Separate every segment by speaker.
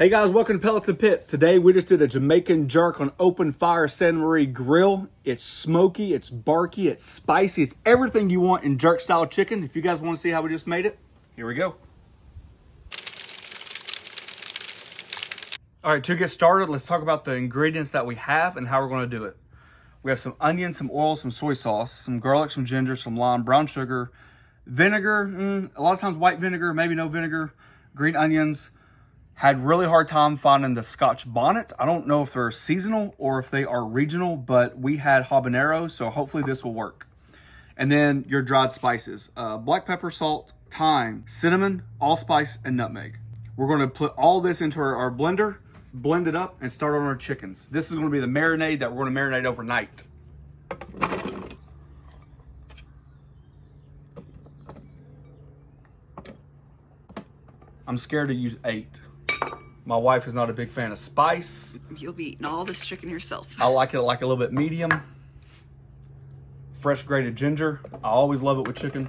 Speaker 1: Hey guys, welcome to Pellets and Pits. Today we just did a Jamaican jerk on open fire Santa Maria grill. It's smoky, it's barky, it's spicy, it's everything you want in jerk style chicken. If you guys want to see how we just made it, here we go. All right, to get started, let's talk about the ingredients that we have and how we're going to do it. We have some onion, some oil, some soy sauce, some garlic, some ginger, some lime, brown sugar, vinegar, a lot of times white vinegar, maybe no vinegar, green onions. Had really hard time finding the Scotch bonnets. I don't know if they're seasonal or if they are regional, but we had habanero, so hopefully this will work. And then your dried spices, black pepper, salt, thyme, cinnamon, allspice, and nutmeg. We're gonna put all this into our blender, blend it up, and start on our chickens. This is gonna be the marinade that we're gonna marinate overnight. I'm scared to use 8. My wife is not a big fan of spice.
Speaker 2: You'll be eating all this chicken yourself.
Speaker 1: I like it like a little bit medium. Fresh grated ginger. I always love it with chicken.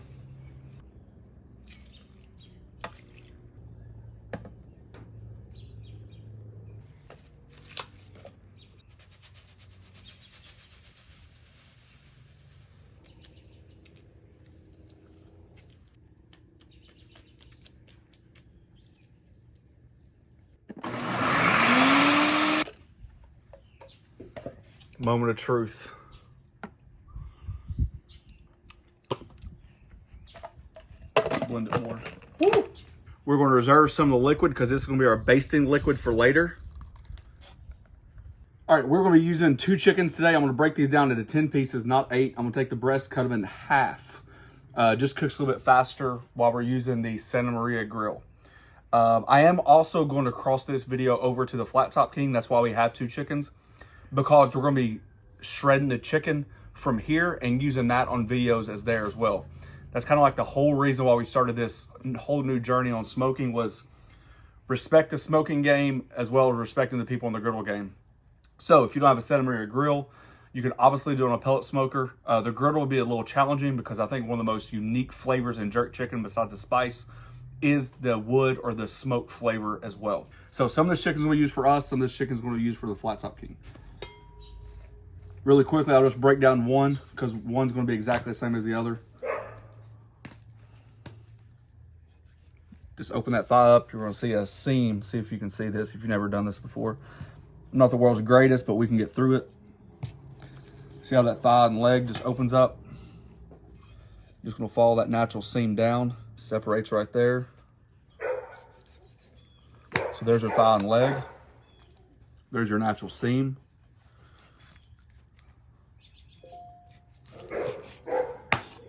Speaker 1: Moment of truth. Blend it more. Woo! We're going to reserve some of the liquid because this is going to be our basting liquid for later. All right, we're going to be using 2 chickens today. I'm going to break these down into 10 pieces, not 8. I'm going to take the breast, cut them in half. Just cooks a little bit faster while we're using the Santa Maria grill. I am also going to cross this video over to the Flat Top King. That's why we have 2 chickens. Because we're going to be shredding the chicken from here and using that on videos as there as well. That's kind of like the whole reason why we started this whole new journey on smoking, was respect the smoking game as well as respecting the people in the griddle game. So if you don't have a Santa Maria grill, you can obviously do it on a pellet smoker. The griddle will be a little challenging because I think one of the most unique flavors in jerk chicken besides the spice is the wood or the smoke flavor as well. So some of this chicken is going to use for us, some of this chicken is going to use for the Flat Top King. Really quickly, I'll just break down one because one's going to be exactly the same as the other. Just open that thigh up. You're going to see a seam. See if you can see this if you've never done this before. I'm not the world's greatest, but we can get through it. See how that thigh and leg just opens up? Just going to follow that natural seam down. Separates right there. So there's your thigh and leg. There's your natural seam.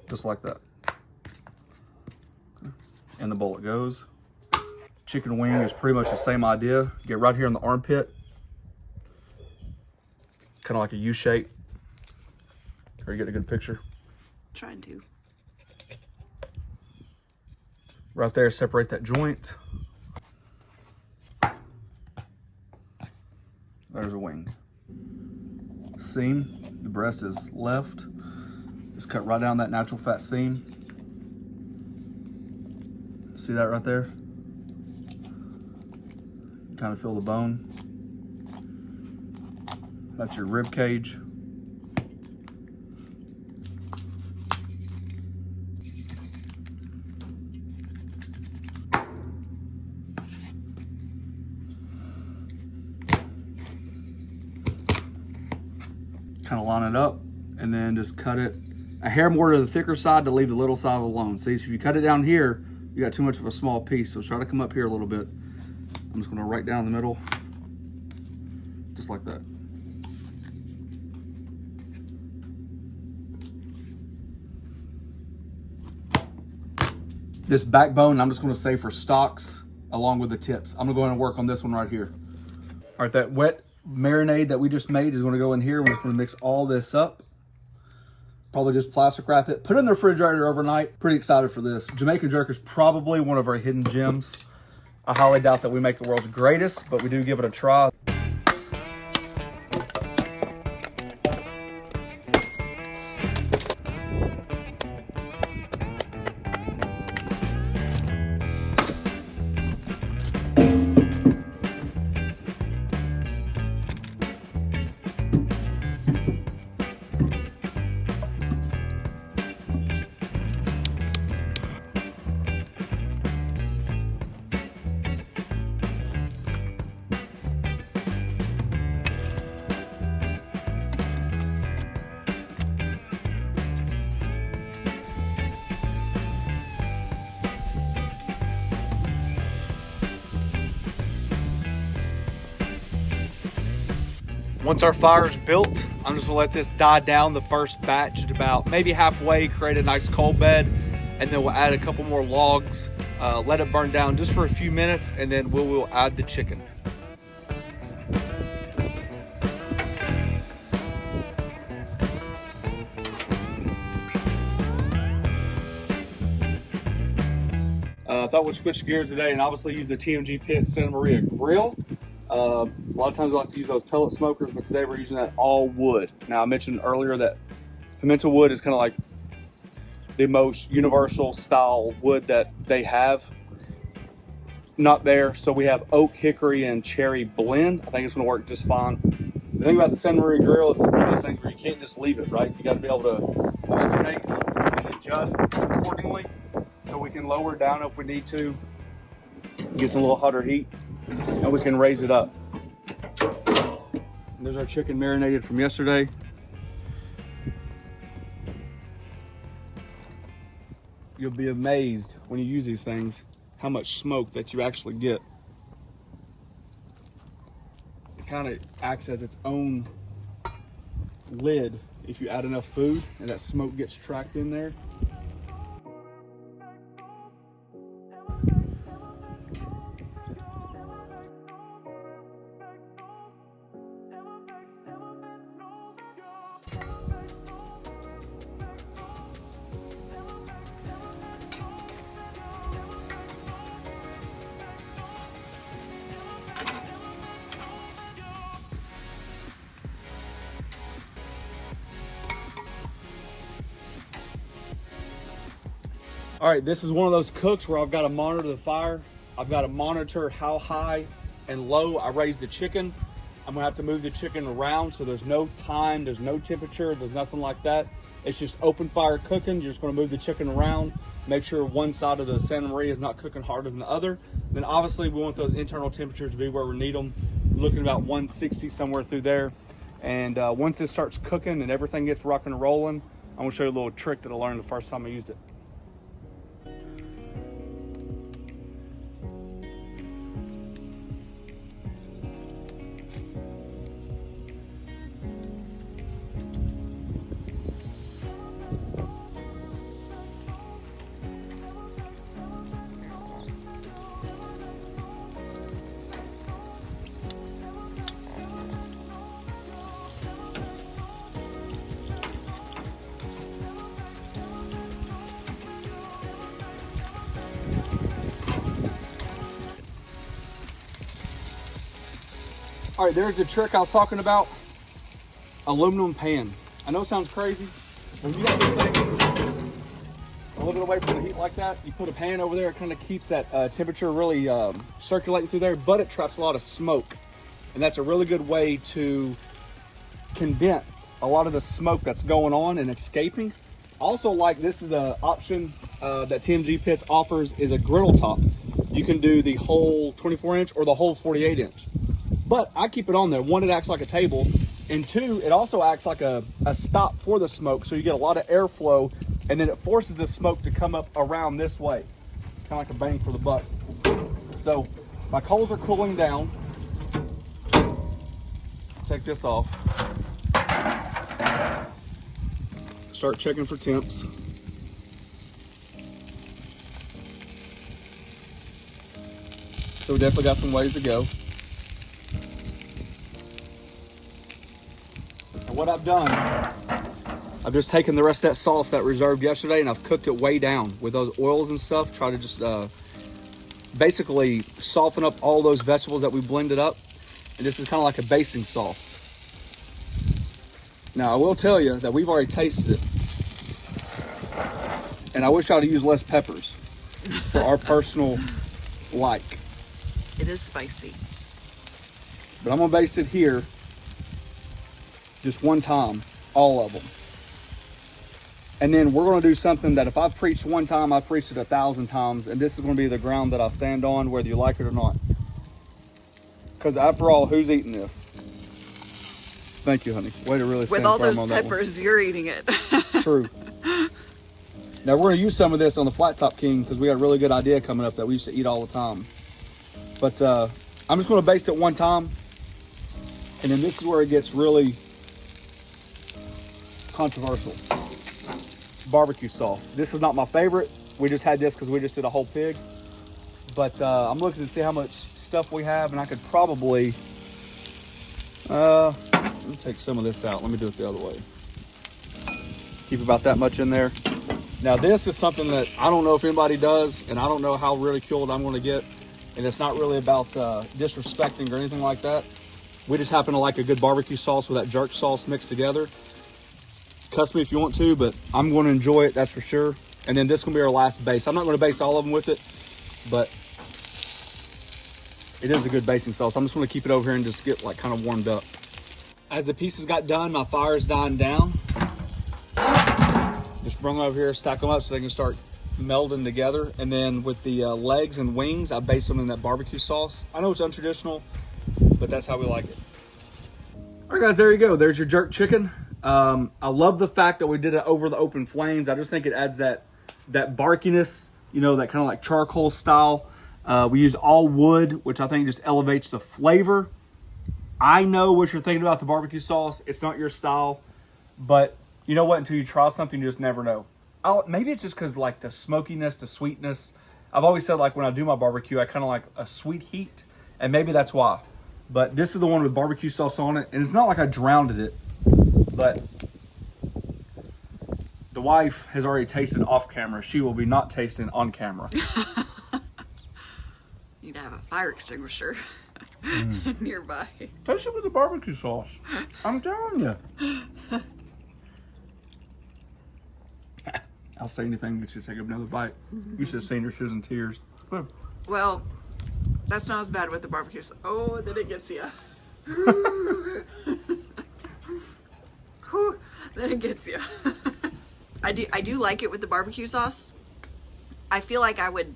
Speaker 1: Just like that. And the bullet goes. Chicken wing is pretty much the same idea. Get right here in the armpit. Kind of like a U shape. Are you getting a good picture?
Speaker 2: Trying to.
Speaker 1: Right there, separate that joint. There's a wing. Seam, the breast is left. Just cut right down that natural fat seam. See that right there? Kind of feel the bone. That's your rib cage. Kind of line it up and then just cut it a hair more to the thicker side to leave the little side alone. See, so if you cut it down here, you got too much of a small piece. So try to come up here a little bit. I'm just gonna right down the middle, just like that. This backbone, I'm just gonna save for stocks along with the tips. I'm gonna go ahead and work on this one right here. All right, that wet marinade that we just made is gonna go in here. We're just gonna mix all this up. Probably just plastic wrap it, put it in the refrigerator overnight. Pretty excited for this. Jamaican jerk is probably one of our hidden gems. I highly doubt that we make the world's greatest, but we do give it a try. Once our fire's built, I'm just gonna let this die down the first batch at about maybe halfway, create a nice coal bed, and then we'll add a couple more logs, let it burn down just for a few minutes, and then we'll add the chicken. I thought we'd switch gears today and obviously use the TMG Pit Santa Maria grill. A lot of times I like to use those pellet smokers, but today we're using that all wood. Now I mentioned earlier that pimento wood is kind of like the most universal style wood that they have. Not there, so we have oak, hickory, and cherry blend. I think it's gonna work just fine. The thing about the Santa Maria grill is one of those things where you can't just leave it, right? You gotta be able to alternate and adjust accordingly. So we can lower it down if we need to, get some little hotter heat, and we can raise it up. And there's our chicken marinated from yesterday. You'll be amazed when you use these things how much smoke that you actually get. It kind of acts as its own lid if you add enough food and that smoke gets trapped in there. All right, this is one of those cooks where I've got to monitor the fire. I've got to monitor how high and low I raise the chicken. I'm gonna have to move the chicken around, so there's no time, there's no temperature, there's nothing like that. It's just open fire cooking. You're just gonna move the chicken around, make sure one side of the Santa Maria is not cooking harder than the other. Then obviously we want those internal temperatures to be where we need them. We're looking about 160 somewhere through there. And once it starts cooking and everything gets rocking and rolling, I'm gonna show you a little trick that I learned the first time I used it. All right, there's the trick I was talking about. Aluminum pan. I know it sounds crazy, but when you got this thing a little bit away from the heat like that, you put a pan over there, it kind of keeps that temperature really circulating through there, but it traps a lot of smoke. And that's a really good way to condense a lot of the smoke that's going on and escaping. Also, like, this is an option that TMG Pits offers, is a griddle top. You can do the whole 24-inch or the whole 48-inch. But I keep it on there. One, it acts like a table, and two, it also acts like a stop for the smoke, so you get a lot of airflow, and then it forces the smoke to come up around this way, kind of like a bang for the buck. So my coals are cooling down. Take this off. Start checking for temps. So we definitely got some ways to go. And what I've done, I've just taken the rest of that sauce that reserved yesterday and I've cooked it way down with those oils and stuff. Try to just basically soften up all those vegetables that we blended up. And this is kind of like a basting sauce. Now I will tell you that we've already tasted it. And I wish I'd used less peppers for our personal like.
Speaker 2: It is spicy.
Speaker 1: But I'm gonna baste it here just one time, all of them. And then we're gonna do something that if I've preached one time, I've preached it 1,000 times, and this is gonna be the ground that I stand on, whether you like it or not. Because after all, who's eating this? Thank you, honey. Way to really stand
Speaker 2: With all
Speaker 1: firm
Speaker 2: those
Speaker 1: on that one.
Speaker 2: peppers, you're eating it.
Speaker 1: True. Now we're gonna use some of this on the Flat Top King because we got a really good idea coming up that we used to eat all the time. But I'm just gonna baste it one time, And then this is where it gets really controversial. Barbecue sauce. This is not my favorite. We just had this because we just did a whole pig. But I'm looking to see how much stuff we have, and I could probably let me take some of this out. Let me do it the other way. Keep about that much in there. Now this is something that I don't know if anybody does, and I don't know how ridiculed I'm going to get. And it's not really about disrespecting or anything like that. We just happen to like a good barbecue sauce with that jerk sauce mixed together. Cuss me if you want to, but I'm going to enjoy it, that's for sure. And then this is going to be our last base. I'm not going to base all of them with it, but it is a good basting sauce. I'm just going to keep it over here and just get like kind of warmed up. As the pieces got done, my fire's dying down. Just bring them over here, stack them up so they can start melding together. And then with the legs and wings, I base them in that barbecue sauce. I know it's untraditional, but that's how we like it. All right, guys, there you go. There's your jerk chicken. I love the fact that we did it over the open flames. I just think it adds that barkiness, you know, that kind of like charcoal style. We used all wood, which I think just elevates the flavor. I know what you're thinking about the barbecue sauce. It's not your style, but you know what? Until you try something, you just never know. Maybe it's just because like the smokiness, the sweetness. I've always said like when I do my barbecue, I kind of like a sweet heat, and maybe that's why. But this is the one with barbecue sauce on it, and it's not like I drowned it, but the wife has already tasted off camera. She will be not tasting on camera.
Speaker 2: You'd have a fire extinguisher nearby.
Speaker 1: Taste it with the barbecue sauce. I'm telling you. I'll say anything that you take another bite. You should have seen her. She was in tears.
Speaker 2: Well, that's not as bad with the barbecue sauce. Oh, then it gets you. Then it gets you. I do like it with the barbecue sauce. I feel like I would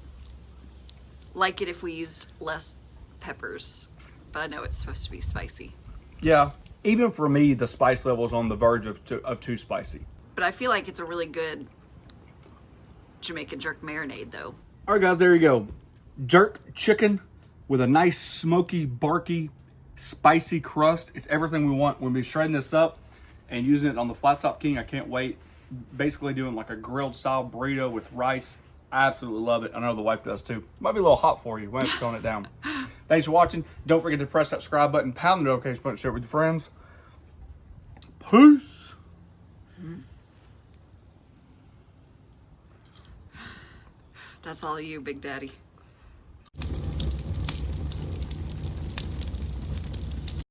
Speaker 2: like it if we used less peppers, but I know it's supposed to be spicy.
Speaker 1: Yeah, even for me, the spice level is on the verge of too spicy.
Speaker 2: But I feel like it's a really good Jamaican jerk marinade, though.
Speaker 1: All right, guys, there you go. Jerk chicken with a nice smoky, barky, spicy crust. It's everything we want. We'll be shredding this up and using it on the Flat Top King. I can't wait. Basically doing like a grilled style burrito with rice. I absolutely love it. I know the wife does too. Might be a little hot for you. We'll have to tone it down. Thanks for watching. Don't forget to press that subscribe button, pound the notification button, share it with your friends. Peace.
Speaker 2: That's all you, Big Daddy.